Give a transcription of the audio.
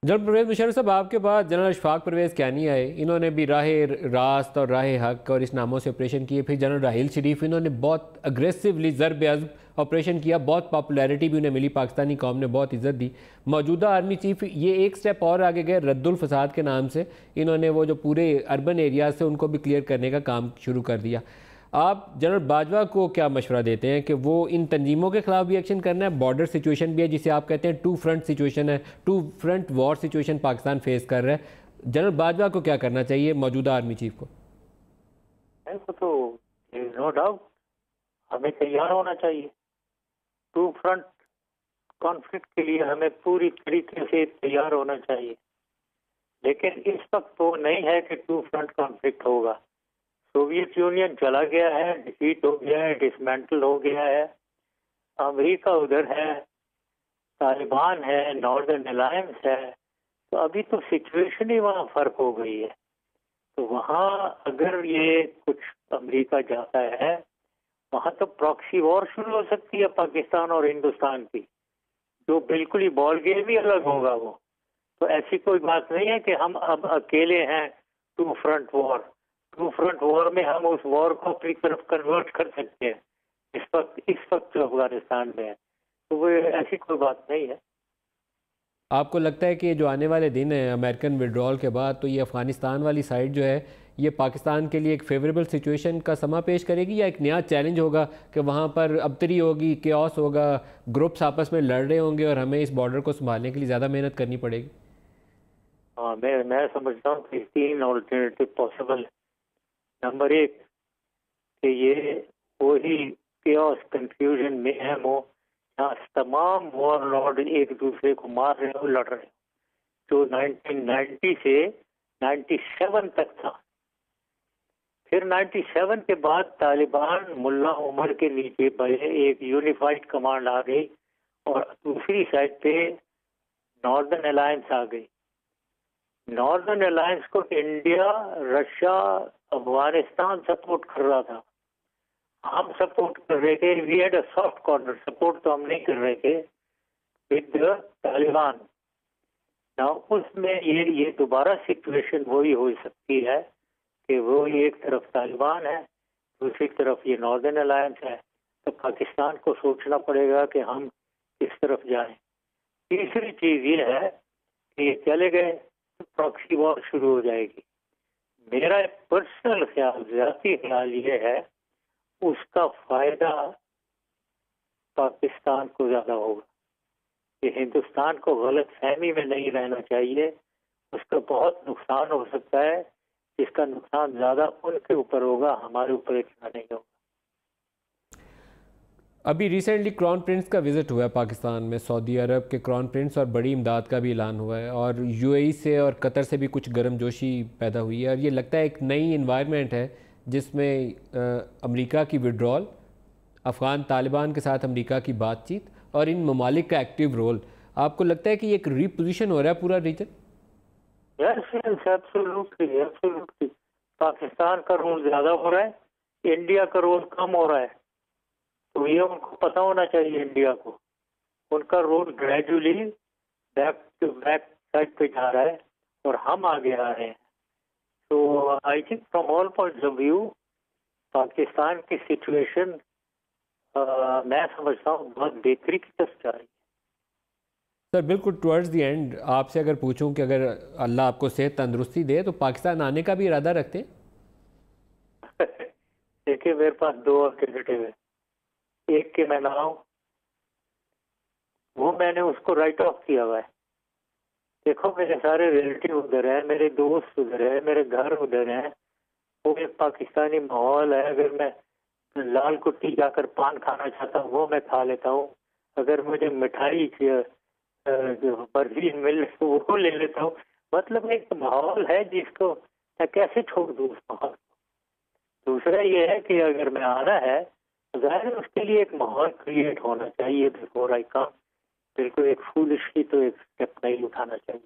General Pervez Musharraf صاحب، آپ کے بعد جنرل اشفاق پرویز کیانی آئے، انہوں نے بھی راہ راست اور راہ حق اور اس ناموں سے آپریشن کیے. پھر جنرل راحیل شریف، انہوں نے بہت اگریسولی ضرب عضب آپریشن کیا، بہت پاپولیرٹی بھی انہیں ملی، پاکستانی قوم نے بہت عزت دی. موجودہ آرمی چیف یہ ایک سٹیپ اور آگے گئے، رد الفساد کے نام سے انہوں نے وہ جو پورے اربن ایریاز سے ان کو بھی کلیئر کرنے کا کام شروع کر دیا. آپ جنرل باجوہ کو کیا مشورہ دیتے ہیں کہ وہ ان تنظیموں کے خلاف بھی ایکشن کرنا ہے؟ بارڈر سچویشن بھی ہے جسے آپ کہتے ہیں ٹو فرنٹ سچویشن ہے، two front war situation Pakistan face کر رہا ہے. جنرل باجوہ کو کیا کرنا چاہیے، موجودہ آرمی چیف کو؟ تو نو ڈاؤٹ ہمیں تیار ہونا چاہیے. ٹو فرنٹ کانفلکٹ کے لیے ہمیں پوری طریقے سے تیار ہونا چاہیے، لیکن اس وقت وہ نہیں ہے کہ ٹو فرنٹ کانفلکٹ ہوگا. سوویت یونین چلا گیا ہے، ڈیفیٹ ہو گیا ہے، ڈسمینٹل ہو گیا ہے. امریکہ ادھر ہے، طالبان ہے، ناردرن الائنس ہے. تو ابھی تو سچویشن ہی وہاں فرق ہو گئی ہے. تو وہاں اگر یہ کچھ امریکہ جاتا ہے، وہاں تو پراکسی وار شروع ہو سکتی ہے پاکستان اور ہندوستان کی، جو بالکل ہی بال گیم ہی الگ ہوگا. وہ تو ایسی کوئی بات نہیں ہے کہ ہم اب اکیلے ہیں. Two front war, two front war میں ہم اس وار کو اپنی طرف کنورٹ کر سکتے ہیں اس وقت جو افغانستان میں ہے. تو وہ ایسی کوئی بات نہیں ہے. آپ کو لگتا ہے کہ جو آنے والے دن ہیں امریکن وڈرال کے بعد، تو یہ افغانستان والی سائڈ جو ہے یہ پاکستان کے لیے ایک فیوریبل سچویشن کا سما پیش کرے گی، یا ایک نیا چیلنج ہوگا کہ وہاں پر ابتری ہوگی، کیوس ہوگا، گروپس آپس میں لڑ رہے ہوں گے اور ہمیں اس بارڈر کو سنبھالنے کے لیے زیادہ محنت کرنی پڑے گی؟ ہاں، میں سمجھتا ہوں کہ تین آلٹرنیٹو پاسبل. نمبر ایک کہ یہ وہی کیوس کنفیوژن میں اہم ہو جہاں تمام وار لارڈ ایک دوسرے کو مار رہے ہو، لڑ رہے ہو، جو 1990 سے 97 تک تھا. پھر 97 کے بعد طالبان ملا عمر کے نیچے ایک یونیفائڈ کمانڈ آ گئی، اور دوسری سائڈ پہ ناردرن الائنس آ گئی. ناردرن الائنس کو انڈیا، رشیا، افغانستان سپورٹ کر رہا تھا. ہم سپورٹ کر رہے تھے، we had a soft corner. Support تو ہم نہیں کر رہے تھے ود طالبان. نہ اس میں یہ دوبارہ سچویشن وہی ہو سکتی ہے کہ وہ ایک طرف طالبان ہے، دوسری طرف یہ ناردرن الائنس ہے. تو پاکستان کو سوچنا پڑے گا کہ ہم کس طرف جائیں. تیسری چیز یہ ہے کہ یہ چلے گئے تو پراکسی وار شروع ہو جائے گی. میرا پرسنل خیال، ذاتی خیال یہ ہے اس کا فائدہ پاکستان کو زیادہ ہوگا. کہ ہندوستان کو غلط فہمی میں نہیں رہنا چاہیے. اس کا بہت نقصان ہو سکتا ہے، جس کا نقصان زیادہ ان کے اوپر ہوگا، ہمارے اوپر اتنا نہیں ہوگا. ابھی ریسنٹلی کرون پرنس کا وزٹ ہوا ہے پاکستان میں، سعودی عرب کے کرون پرنس، اور بڑی امداد کا بھی اعلان ہوا ہے، اور یو اے ای سے اور قطر سے بھی کچھ گرم جوشی پیدا ہوئی ہے. اور یہ لگتا ہے ایک نئی انوائرمنٹ ہے جس میں امریکہ کی وڈرال، افغان طالبان کے ساتھ امریکہ کی بات چیت، اور ان ممالک کا ایکٹیو رول. آپ کو لگتا ہے کہ یہ ایک ری پوزیشن ہو رہا ہے پورا ریجن؟ ایبسولوٹلی پاکستان کا رول زیادہ ہو رہا ہے، انڈیا کا رول کم ہو رہا ہے. تو یہ ان کو پتہ ہونا چاہیے. انڈیا کو ان کا role gradually back to back side پہ جا رہا ہے، اور ہم آگے آ رہے ہیں. تو I think from all points of view Pakistan کی سچویشن میں سمجھتا ہوں بہت بہتری کی طرف جا رہی ہے. سر بالکل ٹورڈز دی اینڈ آپ سے اگر پوچھوں کہ اگر اللہ آپ کو صحت تندرستی دے تو پاکستان آنے کا بھی ارادہ رکھتے ہیں؟ دیکھیے میرے پاس دو الٹرنیٹیو ہے. ایک کہ میں نہ آؤں، وہ میں نے اس کو رائٹ آف کیا ہوا ہے. دیکھو میرے سارے ریلیٹیو ادھر ہیں، میرے دوست ادھر ہیں، میرے گھر ادھر ہیں. وہ ایک پاکستانی ماحول ہے. اگر میں لال کٹی جا کر پان کھانا چاہتا ہوں وہ میں کھا لیتا ہوں. اگر مجھے مٹھائی برفی مل تو وہ لے لیتا ہوں. مطلب ایک ماحول ہے جس کو میں کیسے چھوڑ دوں اس ماحول کو. دوسرا یہ ہے کہ اگر میں آنا ہے ظاہر اس کے لیے ایک ماحول کریٹ ہونا چاہیے. بفور آئی کم بالکل ایک فولشلی تو ایک اسٹیپ نہیں اٹھانا چاہیے.